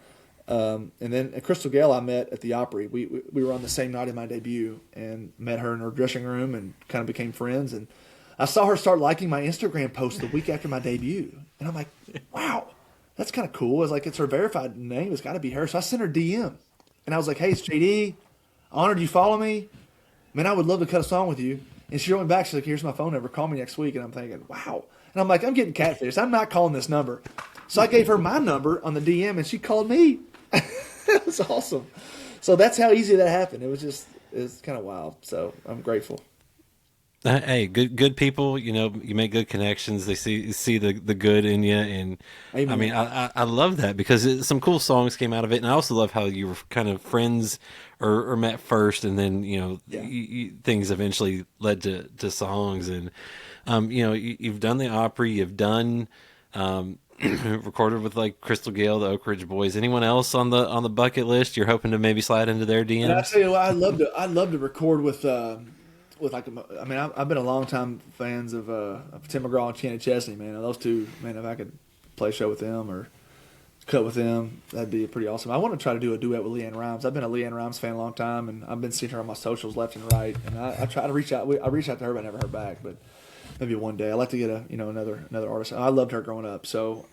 And then Crystal Gayle I met at the Opry. We were on the same night of my debut, and met her in her dressing room and kind of became friends. And I saw her start liking my Instagram post the week after my debut. And I'm like, wow, that's kind of cool. It's her verified name. It's got to be her. So I sent her DM. And I was like, "Hey, it's JD. Honored you follow me. Man, I would love to cut a song with you." And she wrote me back. She's like, "Here's my phone number. Call me next week." And I'm thinking, wow. And I'm like, I'm getting catfished. I'm not calling this number. So I gave her my number on the DM, and she called me. It was awesome. So that's how easy that happened. It's kind of wild. So I'm grateful. Hey, good people. You make good connections. They see the good in you, and Amen. I mean, I love that because some cool songs came out of it, and I also love how you were kind of friends or met first, and then things eventually led to songs, and you've done the Opry, you've done recorded with like Crystal Gayle, the Oak Ridge Boys. Anyone else on the bucket list you're hoping to maybe slide into their DMs? And I tell you what, I'd love to record with I've been a long time fans of Tim McGraw and Channing Chesney, man. Those two, man, if I could play a show with them or cut with them, that'd be pretty awesome. I want to try to do a duet with LeAnn Rimes. I've been a LeAnn Rimes fan a long time, and I've been seeing her on my socials left and right. And I try to reach out. I reached out to her, but I never heard back. But maybe one day I'd like to get another artist. I loved her growing up. So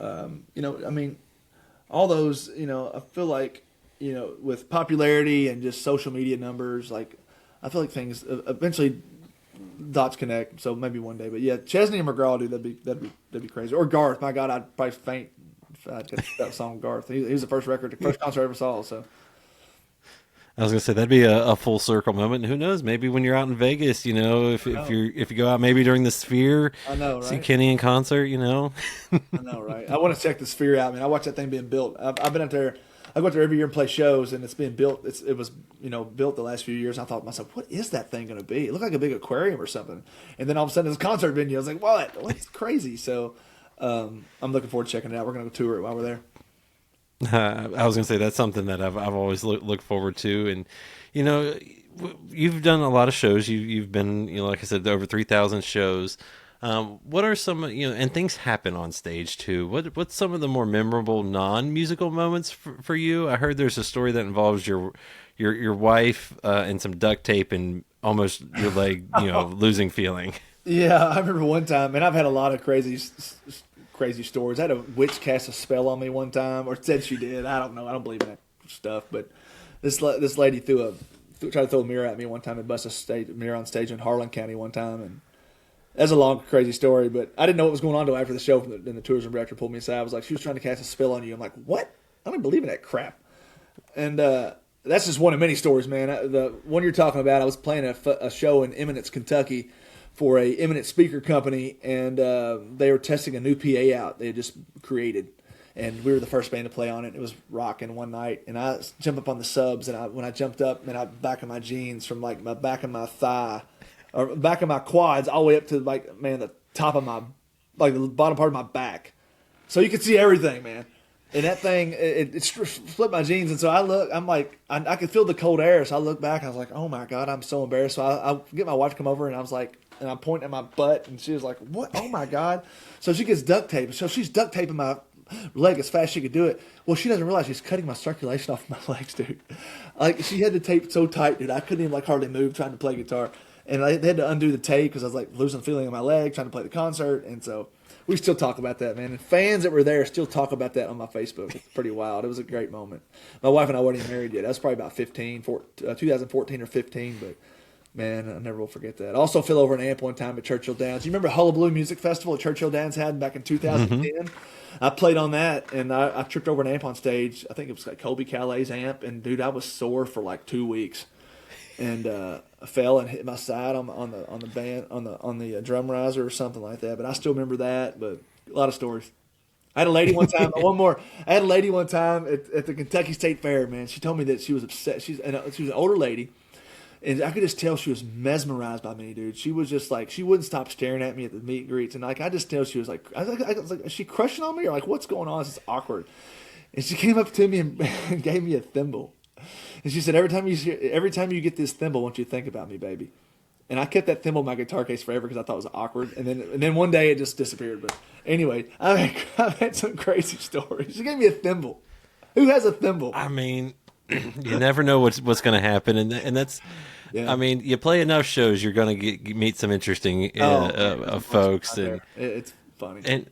all those, I feel like, with popularity and just social media numbers, like, I feel like things eventually dots connect. So maybe one day, but yeah, Chesney and McGraw, dude, that'd be crazy. Or Garth, my God, I'd probably faint if I did that song. Garth, he was the first concert I ever saw. So I was gonna say that'd be a full circle moment. And who knows? Maybe when you're out in Vegas, if you go out maybe during the Sphere, I know, right? See Kenny in concert, I know, right? I want to check the Sphere out, man. I watched that thing being built. I've been up there. I go up there every year and play shows, and it's being built. It was built the last few years. I thought to myself, what is that thing going to be? It looked like a big aquarium or something. And then all of a sudden, it's a concert venue. I was like, what? It's crazy. So I'm looking forward to checking it out. We're going to go tour it while we're there. I was going to say that's something that I've always looked forward to, and you've done a lot of shows. You've been like I said, over 3,000 shows. What are some and things happen on stage too. What's some of the more memorable non-musical moments for you? I heard there's a story that involves your wife and some duct tape and almost your leg losing feeling. Yeah, I remember one time, and I've had a lot of crazy stories. I had a witch cast a spell on me one time, or said she did. I don't know. I don't believe in that stuff, but this lady tried to throw a mirror at me one time and bust a mirror on stage in Harlan County one time, and that's a long, crazy story, but I didn't know what was going on until after the show. Then the tourism director pulled me aside. I was like, she was trying to cast a spell on you. I'm like, what? I don't believe in that crap. And that's just one of many stories, man. The one you're talking about, I was playing a show in Eminence, Kentucky for a Eminence speaker company, and they were testing a new PA out they had just created. And we were the first band to play on it. It was rocking one night. And I jumped up on the subs, and when I jumped up, man, back of my jeans from like my back of my thigh, or back of my quads all the way up to the top of the bottom part of my back. So you could see everything, man. And that thing, it split my jeans. And so I could feel the cold air. So I looked back and I was like, oh my God, I'm so embarrassed. So I get my wife to come over, and I was like, and I'm pointing at my butt, and she was like, what? Oh my God. So she gets duct tape. So she's duct taping leg as fast as she could do it. Well, she doesn't realize she's cutting my circulation off my legs, dude. Like, she had the tape so tight, dude, I couldn't even, like, hardly move trying to play guitar. And they had to undo the tape because I was, like, losing the feeling in my leg trying to play the concert. And so we still talk about that, man. And fans that were there still talk about that on my Facebook. It's pretty wild. It was a great moment. My wife and I weren't even married yet. That was probably about 2014 or 15, but man, I never will forget that. I also fell over an amp one time at Churchill Downs. You remember Hullabaloo Music Festival at Churchill Downs had back in 2010? I played on that, and I tripped over an amp on stage. I think it was like Colby Calais' amp, and dude, I was sore for like 2 weeks. And I fell and hit my side on the drum riser or something like that. But I still remember that. But a lot of stories. I had a lady one time. One more. I had a lady one time at the Kentucky State Fair. Man, she told me that she was upset. She was an older lady. And I could just tell she was mesmerized by me, dude. She was just like, she wouldn't stop staring at me at the meet and greets. And like, I just tell she was like, I was like, is she crushing on me? Or like, what's going on? This is awkward. And she came up to me and gave me a thimble. And she said, every time you get this thimble, won't you think about me, baby? And I kept that thimble in my guitar case forever because I thought it was awkward. And then one day it just disappeared. But anyway, I've had some crazy stories. She gave me a thimble. Who has a thimble? I mean, you never know what's going to happen, and that's. Yeah. I mean, you play enough shows, you're going to meet some interesting folks, and it's funny.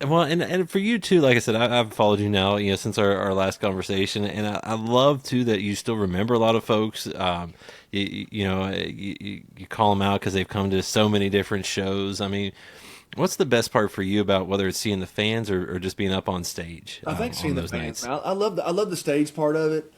And for you too, like I said, I've followed you now, since our last conversation, and I love too that you still remember a lot of folks. You call them out because they've come to so many different shows. I mean, what's the best part for you about whether it's seeing the fans or just being up on stage? I think seeing the fans. I love the stage part of it.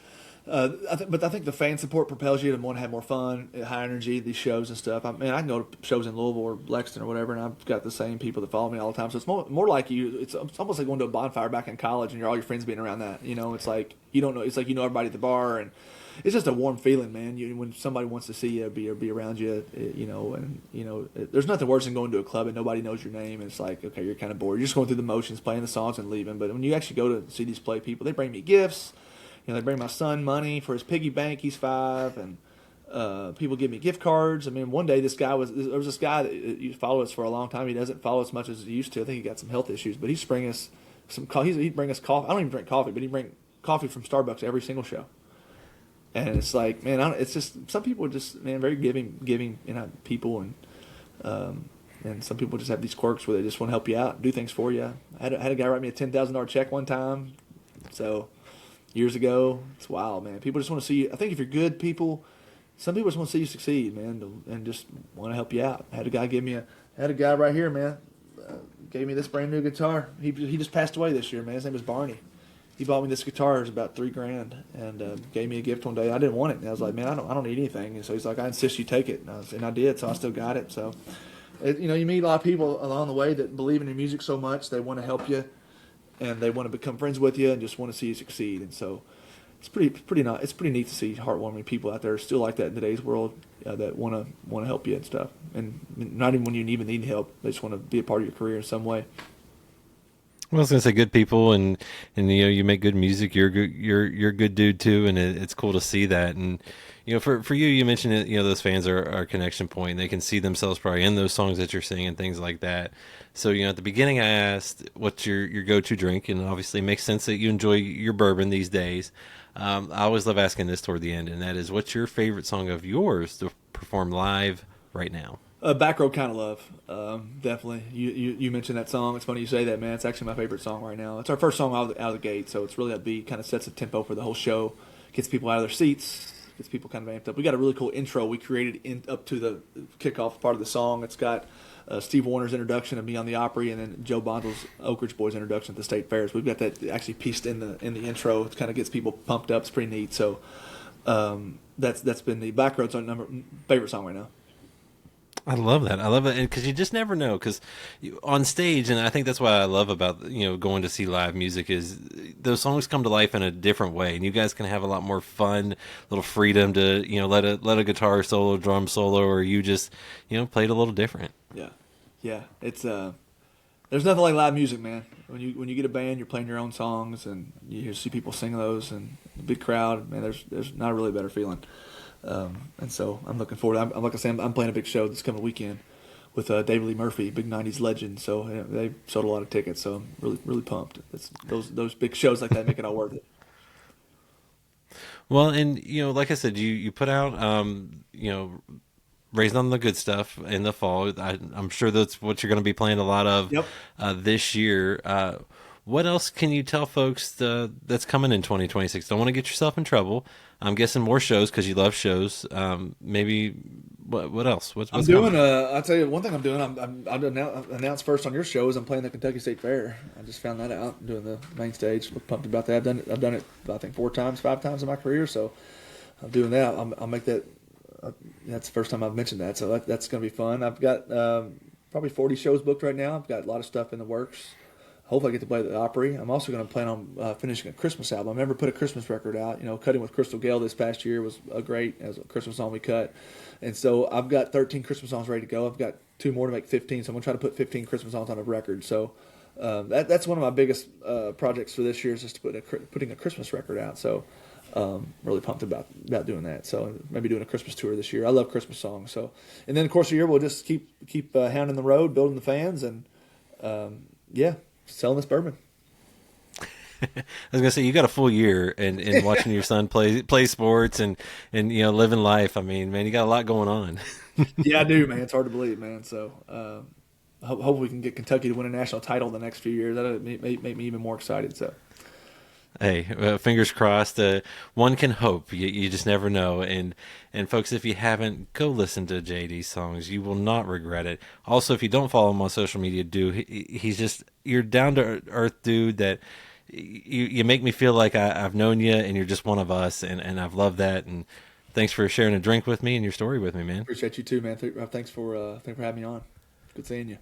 But I think the fan support propels you to want to have more fun, high energy, these shows and stuff. I can go to shows in Louisville or Lexington or whatever, and I've got the same people that follow me all the time. So it's more like it's almost like going to a bonfire back in college and all your friends being around that. It's like you don't know. It's like you know everybody at the bar, and it's just a warm feeling, man. When somebody wants to see you, be around you, there's nothing worse than going to a club and nobody knows your name. And it's like, okay, you're kind of bored. You're just going through the motions, playing the songs and leaving. But when you actually go to see these play people, they bring me gifts. They bring my son money for his piggy bank. He's 5, and people give me gift cards. I mean, one day there was this guy that used to follow us for a long time. He doesn't follow as much as he used to. I think he got some health issues, but he's bring us some. He'd bring us coffee. I don't even drink coffee, but he'd bring coffee from Starbucks every single show. And it's like, man, it's just some people are just, man, very giving people, and some people just have these quirks where they just want to help you out, do things for you. I had a guy write me a $10,000 check one time, so. Years ago, it's wild, man. People just want to see you. I think if you're good, some people just want to see you succeed, man, and just want to help you out. I had a guy right here, man, gave me this brand new guitar. He just passed away this year, man. His name was Barney. He bought me this guitar. It was about $3,000, and gave me a gift one day. I didn't want it, and I was like, man, I don't need anything. And so he's like, I insist you take it, and I did. So I still got it. So, you meet a lot of people along the way that believe in your music so much they want to help you. And they want to become friends with you and just want to see you succeed. And so it's pretty neat to see heartwarming people out there still like that in today's world that want to help you and stuff. And not even when you even need help, they just want to be a part of your career in some way. Well, I was gonna say good people, and you make good music. You're a good dude too, and it's cool to see that. And for you mentioned it. Those fans are a connection point. They can see themselves probably in those songs that you're singing, things like that. So at the beginning, I asked what's your go-to drink, and obviously it makes sense that you enjoy your bourbon these days. I always love asking this toward the end, and that is, what's your favorite song of yours to perform live right now? Back Road Kind of Love, definitely. You mentioned that song. It's funny you say that, man. It's actually my favorite song right now. It's our first song out of the gate, so it's really upbeat. Kind of sets the tempo for the whole show, gets people out of their seats, gets people kind of amped up. We got a really cool intro we created up to the kickoff part of the song. It's got Steve Warner's introduction of me on the Opry, and then Joe Bondel's Oak Ridge Boys introduction at the State Fairs. We've got that actually pieced in the intro. It kind of gets people pumped up. It's pretty neat. So that's been the Back Road's favorite song right now. I love that. And because you just never know. Because on stage, and I think that's what I love about going to see live music, is those songs come to life in a different way, and you guys can have a lot more fun, little freedom to let a guitar solo, drum solo, or you just play it a little different. Yeah. It's there's nothing like live music, man. When you get a band, you're playing your own songs, and you see people sing those, and a big crowd. Man, there's not a really better feeling. And so I'm looking forward. Like I say, I'm playing a big show this coming weekend with David Lee Murphy, big '90s legend. So they sold a lot of tickets. So I'm really pumped. Those big shows like that make it all worth it. Well, and like I said, you put out Raised on the Good Stuff in the fall. I'm sure that's what you're going to be playing a lot of Yep. this year. What else can you tell folks that's coming in 2026? Don't want to get yourself in trouble. I'm guessing more shows because you love shows. Maybe what else? What's I'm coming? doing. I'll tell you one thing I'm doing. I've announced first on your show is I'm playing the Kentucky State Fair. I just found that out. I'm doing the main stage. Look pumped about that. I've done it. I think 5 times in my career. So I'm doing that. I'll make that. That's the first time I've mentioned that. So that's going to be fun. I've got probably 40 shows booked right now. I've got a lot of stuff in the works. Hopefully I get to play at the Opry. I'm also going to plan on finishing a Christmas album. I've never put a Christmas record out. Cutting with Crystal Gayle this past year was as a Christmas song we cut. And so I've got 13 Christmas songs ready to go. I've got 2 more to make 15, so I'm going to try to put 15 Christmas songs on a record. So that's one of my biggest projects for this year is just putting a Christmas record out. So really pumped about doing that. So maybe doing a Christmas tour this year. I love Christmas songs. So, and then of course the year we'll just keep hounding the road, building the fans, and selling this bourbon. I was gonna say you got a full year and watching your son play sports and living life. I mean, man, you got a lot going on. Yeah, I do, man. It's hard to believe, man. So hope we can get Kentucky to win a national title in the next few years. That'll make me even more excited. So. Hey, fingers crossed. One can hope. You just never know. And folks, if you haven't, go listen to JD's songs. You will not regret it. Also, if you don't follow him on social media, do. You're down to earth dude that you make me feel like I've known you and you're just one of us. And I've loved that. And thanks for sharing a drink with me and your story with me, man. Appreciate you too, man. Thanks for having me on. Good seeing you.